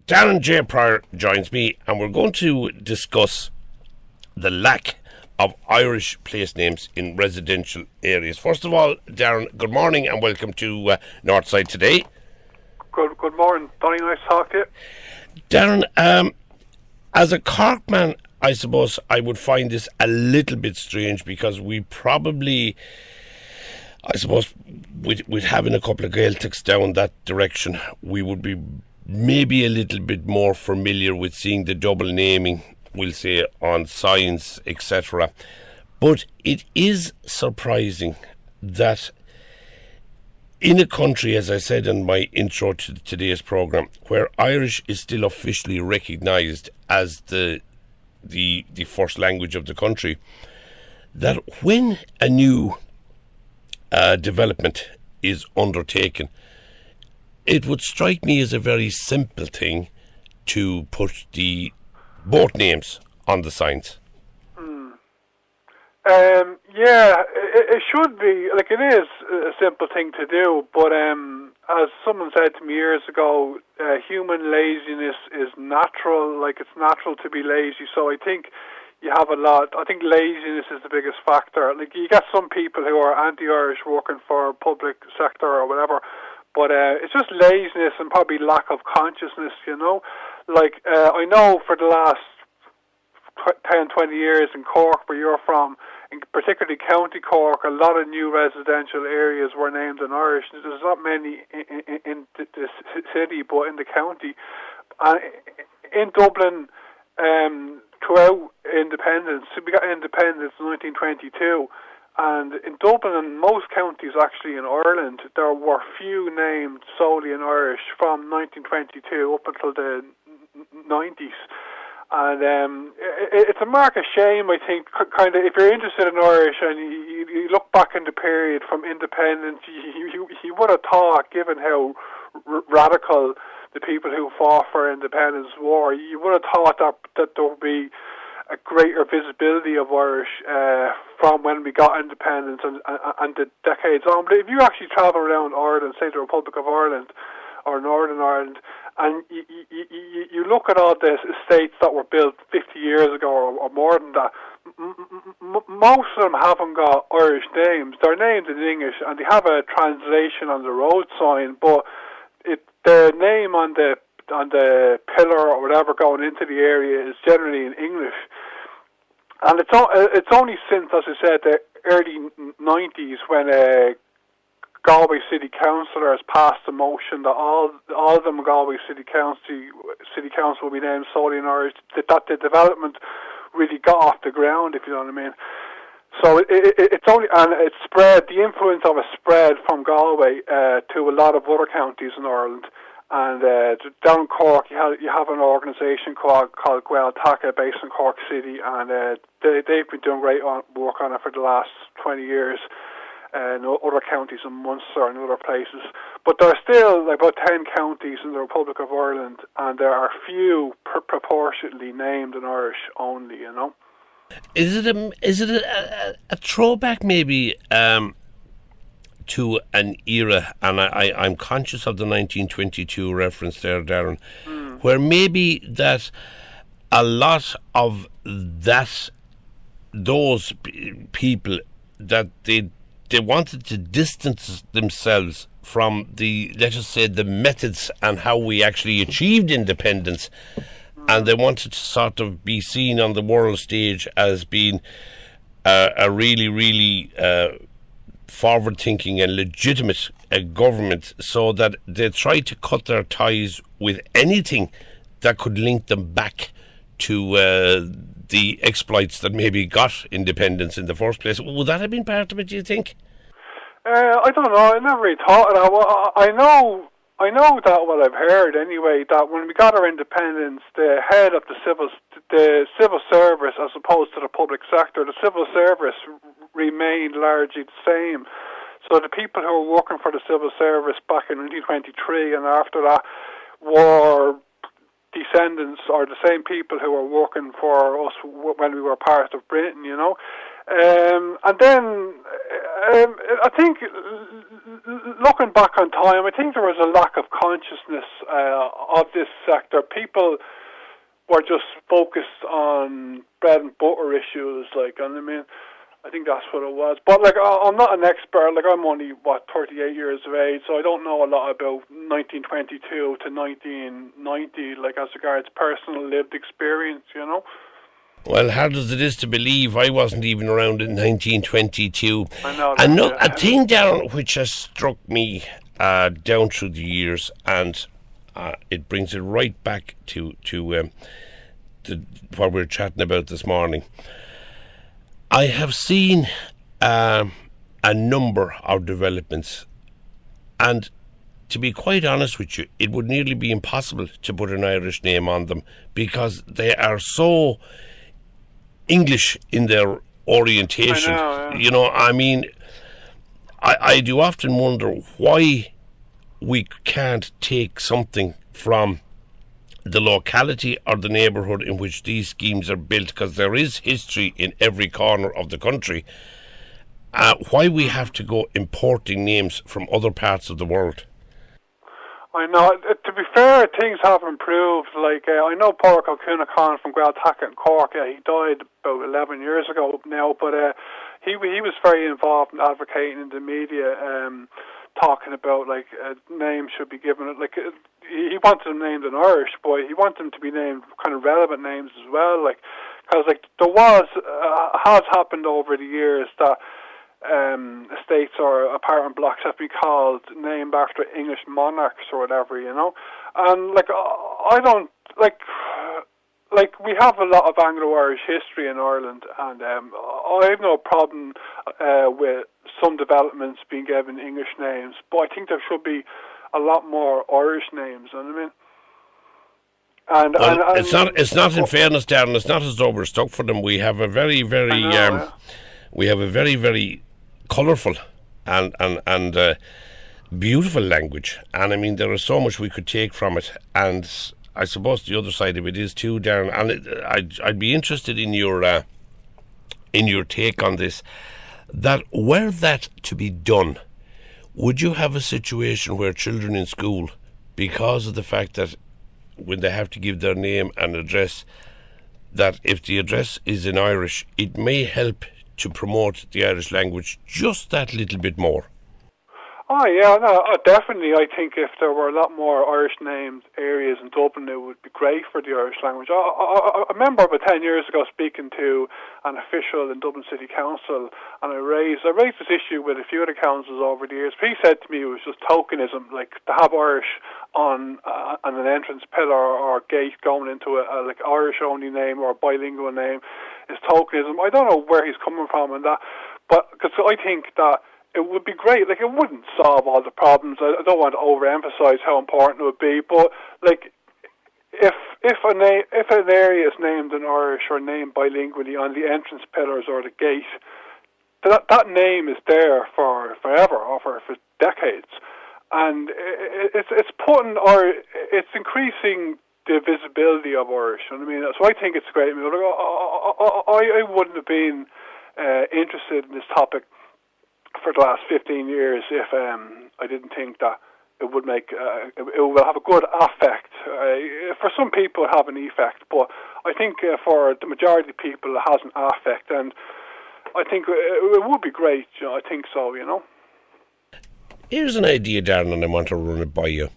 Darren J joins me, and we're going to discuss the lack of Irish place names in residential areas. First of all, Darren, good morning and welcome to Northside Today. Good morning, Donnie. Nice to talk to you. Darren, as a Cork man, I suppose I would find this a little bit strange because we probably, I suppose, with having a couple of Gael-Tacs down that direction, we would be maybe a little bit more familiar with seeing the double naming, we'll say, on signs, etc. But it is surprising that in a country, as I said in my intro to today's programme, where Irish is still officially recognised as the first language of the country, that when a new development is undertaken, it would strike me as a very simple thing to put both names on the signs. It should be, like, it is a simple thing to do, but as someone said to me years ago, human laziness is natural, like it's natural to be lazy, so I think you have I think laziness is the biggest factor. Like, you get some people who are anti-Irish working for public sector or whatever, but it's just laziness and probably lack of consciousness, you know. Like, I know for the last 10, 20 years in Cork, where you're from, in particularly County Cork, a lot of new residential areas were named in Irish. There's not many in the city, but in the county. In Dublin, throughout independence, we got independence in 1922, and in Dublin and most counties actually in Ireland, there were few named solely in Irish from 1922 up until the 90s. And it's a mark of shame, I think, kind of, if you're interested in Irish and you look back in the period from independence, you would have thought, given how radical the people who fought for independence were, you would have thought that there would be a greater visibility of Irish from when we got independence and the decades on. But if you actually travel around Ireland, say the Republic of Ireland or Northern Ireland, and you look at all the estates that were built 50 years ago or more than that, most of them haven't got Irish names. They're named in English and they have a translation on the road sign, but the name on the pillar or whatever going into the area is generally in English. And it's only since, as I said, the early 90s when Galway City Councillors passed a motion that all of them Galway City Council will be named solely in Irish, that the development really got off the ground, if you know what I mean. So it's only, and it spread, the influence of it spread from Galway to a lot of other counties in Ireland. And down in Cork, you have an organisation called Gael-Taca based in Cork City, and they've been doing great work on it for the last 20 years. In other counties in Munster and other places. But there are still like about 10 counties in the Republic of Ireland, and there are few proportionately named in Irish only, you know. Is it a throwback maybe to an era, and I'm conscious of the 1922 reference there, Darren, where maybe that a lot of those people that they wanted to distance themselves from let us say, the methods and how we actually achieved independence, and they wanted to sort of be seen on the world stage as being a really, really forward-thinking and legitimate government, so that they tried to cut their ties with anything that could link them back to the exploits that maybe got independence in the first place. Would that have been part of it, do you think? I don't know. I never really thought of that. Well, I know that, well, I've heard anyway, that when we got our independence, the head of the civil service, as opposed to the public sector, the civil service remained largely the same. So the people who were working for the civil service back in 1923 and after that were descendants or the same people who were working for us when we were part of Britain, you know. And then I think, looking back on time, I think there was a lack of consciousness of this sector. People were just focused on bread and butter issues, and I mean, I think that's what it was. But I'm not an expert. I'm only 38 years of age, so I don't know a lot about 1922 to 1990, as regards personal lived experience. Well, hard as it is to believe, I wasn't even around in 1922. I know. And a thing, Darren, which has struck me down through the years, and it brings it right back to what we were chatting about this morning. I have seen a number of developments, and to be quite honest with you, it would nearly be impossible to put an Irish name on them because they are so English in their orientation. I know, yeah. I do often wonder why we can't take something from the locality or the neighbourhood in which these schemes are built, because there is history in every corner of the country. Why we have to go importing names from other parts of the world? I know. To be fair, things have improved. I know Paul Kilcunacon from Gael-Taca in Cork. He died about 11 years ago now, but he was very involved in advocating in the media, talking about a name should be given. He wanted them named in Irish, but he wanted them to be named kind of relevant names as well. Because there has happened over the years that estates or apartment blocks have been named after English monarchs or whatever, And I don't we have a lot of Anglo-Irish history in Ireland, and I have no problem with some developments being given English names, but I think there should be a lot more Irish names. You know what I mean? It's not. In fairness, Darren, it's not as though we're stuck for them. We have a very, very, we have a very, very colourful and beautiful language, and I mean there is so much we could take from it. And I suppose the other side of it is too, Darren. And I'd be interested in your take on this. That were that to be done, would you have a situation where children in school, because of the fact that when they have to give their name and address, that if the address is in Irish, it may help to promote the Irish language just that little bit more? Oh yeah, no, definitely. I think if there were a lot more Irish named areas in Dublin, it would be great for the Irish language. I remember about 10 years ago speaking to an official in Dublin City Council, and I raised this issue with a few of the councils over the years. He said to me it was just tokenism, to have Irish on an entrance pillar or gate going into a Irish only name or a bilingual name is tokenism. I don't know where he's coming from in that, but because I think that it would be great. It wouldn't solve all the problems. I don't want to overemphasize how important it would be, but if an area is named in Irish or named bilingually on the entrance pillars or the gate, that name is there for forever or for decades, and it's increasing the visibility of Irish. You know what I mean? So I think it's great. I wouldn't have been interested in this topic for the last 15 years if I didn't think that it would make it will have a good effect. For some people it have an effect, but I think for the majority of people it has an effect, and I think it would be great. I think so. Here's an idea, Darren, and I want to run it by you.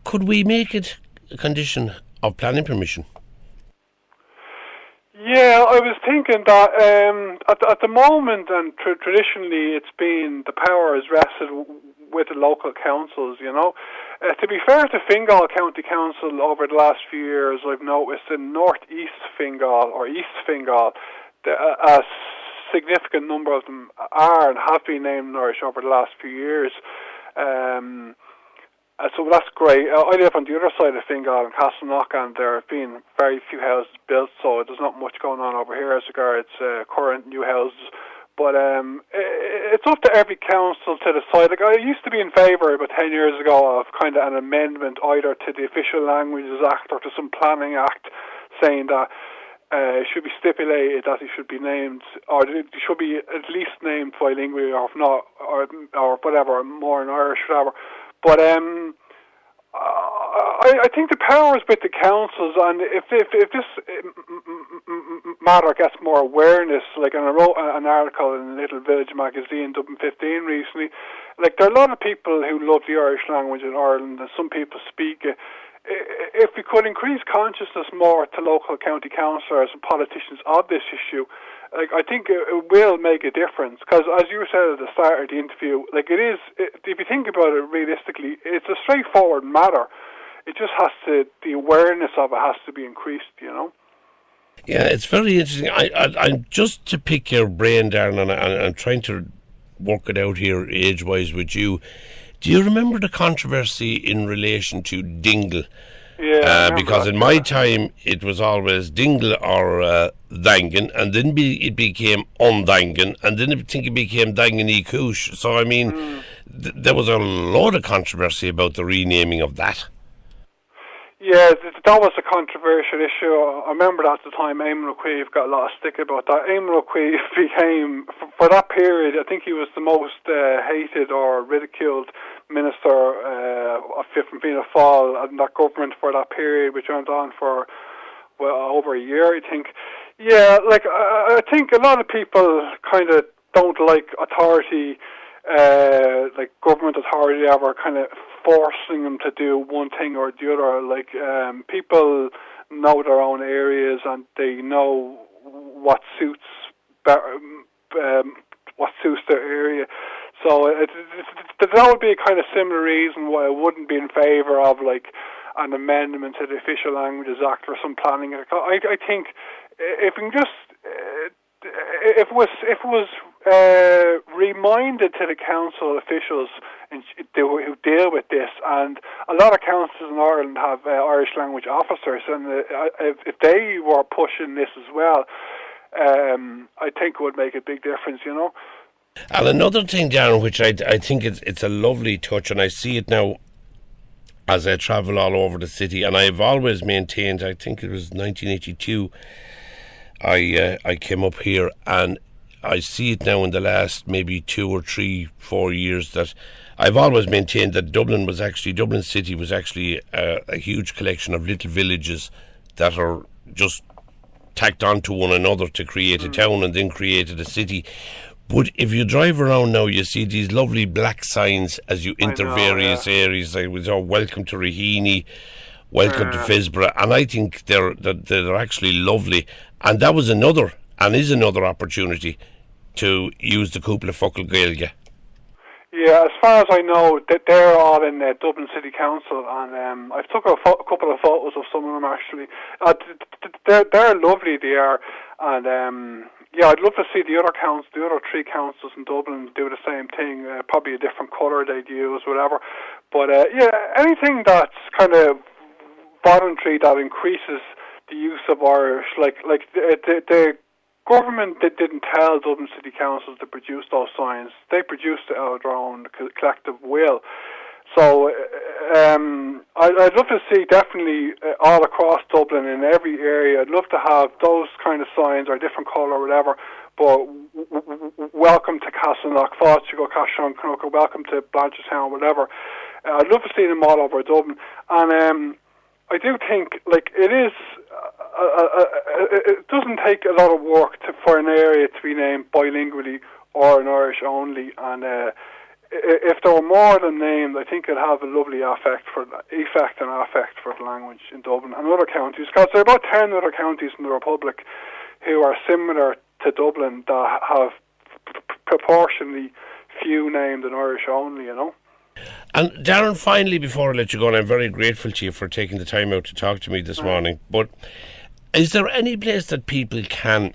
Could we make it a condition of planning permission? Yeah, I was thinking that at the moment, and traditionally, it's been the power is rested with the local councils. To be fair to Fingal County Council, over the last few years, I've noticed in northeast Fingal or East Fingal, a significant number of them are and have been named Irish over the last few years. So that's great. I live on the other side of Fingal in Castleknock, and there have been very few houses built, so there's not much going on over here as regards current new houses. But it's up to every council to decide. I used to be in favour about 10 years ago of kind of an amendment either to the Official Languages Act or to some planning act saying that it should be stipulated that he should be named, or it should be at least named bilingually, or if not, or whatever, more in Irish, whatever. But I think the power is with the councils, and if this matter gets more awareness, like, and I wrote an article in Little Village magazine, Dublin 15 recently, like, there are a lot of people who love the Irish language in Ireland, and some people speak it. If we could increase consciousness more to local county councillors and politicians of this issue, like, I think it will make a difference. Because as you said at the start of the interview, like, if you think about it realistically, it's a straightforward matter. It just has to, the awareness of it has to be increased, you know. Yeah, it's very interesting. I'm just to pick your brain, Darren, and I'm trying to work it out here age-wise with you. Do you remember the controversy in relation to dingle? Yeah, because in my time it was always dingle or dangan, and then it became undangan, and then I think it became dangan e coosh. So I mean, there was a lot of controversy about the renaming of that. Yeah, that was a controversial issue. I remember at the time Eamon O'Queeve got a lot of stick about that. Eamon O'Queeve became, for that period, I think he was the most hated or ridiculed minister of from Fianna Fáil and that government for that period, which went on for, well, over a year, I think. Yeah, like, I think a lot of people kind of don't like authority, like government authority ever kind of forcing them to do one thing or the other. Like, people know their own areas and they know what suits better, what suits their area. So that would be a kind of similar reason why I wouldn't be in favour of, like, an amendment to the Official Languages Act or some planning. I think if we can just if it was reminded to the council officials who deal with this, and a lot of councils in Ireland have Irish language officers, and if they were pushing this as well, I think it would make a big difference, you know. And another thing, Darren, which I think it's a lovely touch, and I see it now as I travel all over the city, and I've always maintained, I think it was 1982, I came up here, and I see it now in the last maybe 2 or 3, 4 years, that I've always maintained that Dublin City was actually a huge collection of little villages that are just tacked onto one another to create a town and then created a city. But if you drive around now, you see these lovely black signs as you enter various areas. Like, welcome to Raheny, welcome to Fisborough, and I think they're actually lovely. And that was another opportunity to use the Cúpla Focal Gaeilge. Yeah, as far as I know, they're all in Dublin City Council, and I've took a couple of photos of some of them actually. They're lovely, they are, and yeah, I'd love to see the other 3 councils in Dublin do the same thing. Probably a different colour they'd use, whatever. But yeah, anything that's kind of voluntary that increases the use of Irish, like the government didn't tell Dublin City Council to produce those signs. They produced it out of their own collective will. So I'd love to see definitely all across Dublin in every area. I'd love to have those kind of signs or different colour or whatever. But welcome to Castleknock, Fáilte, Cashon, Knocker, welcome to Blanchardstown, whatever. I'd love to see them all over Dublin. And I do think, like, it is. It doesn't take a lot of work for an area to be named bilingually or in Irish only, and if there were more than named, I think it'd have a lovely effect for the language in Dublin and other counties, because there are about 10 other counties in the Republic who are similar to Dublin that have proportionally few named in Irish only, you know. And Darren, finally, before I let you go, and I'm very grateful to you for taking the time out to talk to me this morning, but is there any place that people can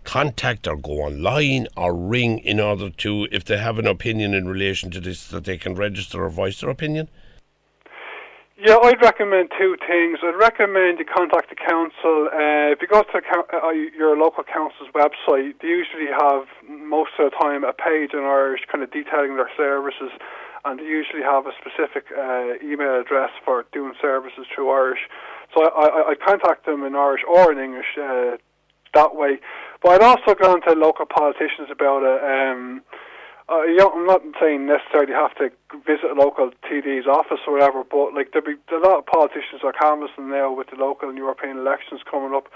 contact or go online or ring in order to, if they have an opinion in relation to this, that they can register or voice their opinion? Yeah, I'd recommend 2 things. I'd recommend you contact the council. If you go to your local council's website, they usually have, most of the time, a page in Irish kind of detailing their services. and they usually have a specific email address for doing services through Irish. So I contact them in Irish or in English that way. But I'd also gone to local politicians about it. I'm not saying necessarily have to visit a local TD's office or whatever, but like there'll be a lot of politicians are canvassing now with the local and European elections coming up.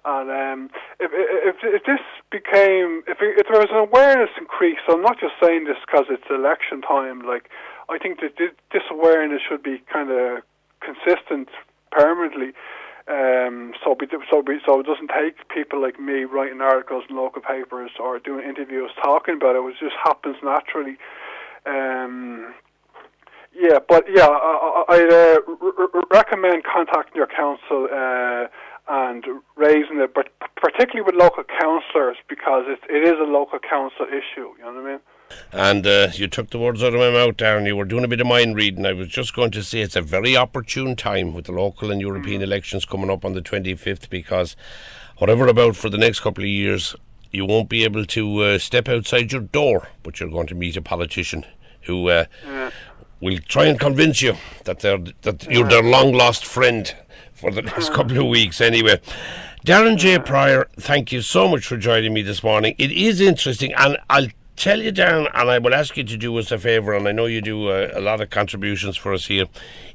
And if this became, if there was an awareness increase, so I'm not just saying this because it's election time, like I think that this awareness should be kind of consistent permanently, so it doesn't take people like me writing articles in local papers or doing interviews talking about it. It just happens naturally. I'd recommend contacting your council and raising it, but particularly with local councillors, because it is a local council issue. You know what I mean? And you took the words out of my mouth, Darren. You were doing a bit of mind reading. I was just going to say it's a very opportune time with the local and European elections coming up on the 25th, because whatever about for the next couple of years, you won't be able to step outside your door, but you're going to meet a politician who will try and convince you that you're their long-lost friend for the next couple of weeks anyway. Darren J. Pryor, thank you so much for joining me this morning. It is interesting, and I'll tell you, Darren, and I will ask you to do us a favour, and I know you do a lot of contributions for us here.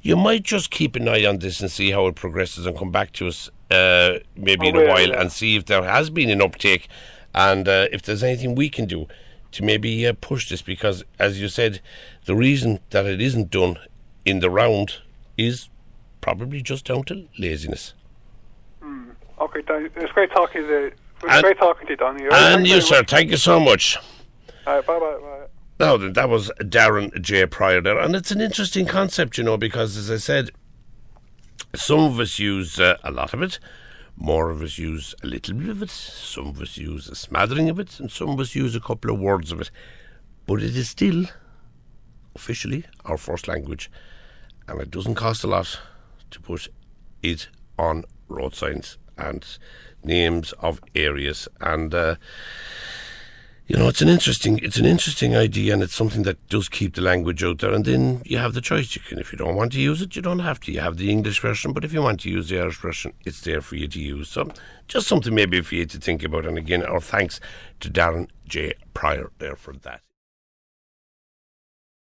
You might just keep an eye on this and see how it progresses and come back to us maybe in a while and see if there has been an uptake and if there's anything we can do to maybe push this, because, as you said, the reason that it isn't done in the round is probably just down to laziness. Okay, it's great talking to you. Great talking to you, Donnie. And you, sir. Thank you so much. Bye. Now then, that was Darren J. Pryor there, and it's an interesting concept, you know, because, as I said, some of us use a lot of it, more of us use a little bit of it, some of us use a smattering of it, and some of us use a couple of words of it. But it is still, officially, our first language, and it doesn't cost a lot to put it on road signs and names of areas. And you know, it's an interesting idea, and it's something that does keep the language out there. And then you have the choice. You can, if you don't want to use it, you don't have to. You have the English version, but if you want to use the Irish version, it's there for you to use. So just something maybe for you to think about. And again, our thanks to Darren J. Pryor there for that.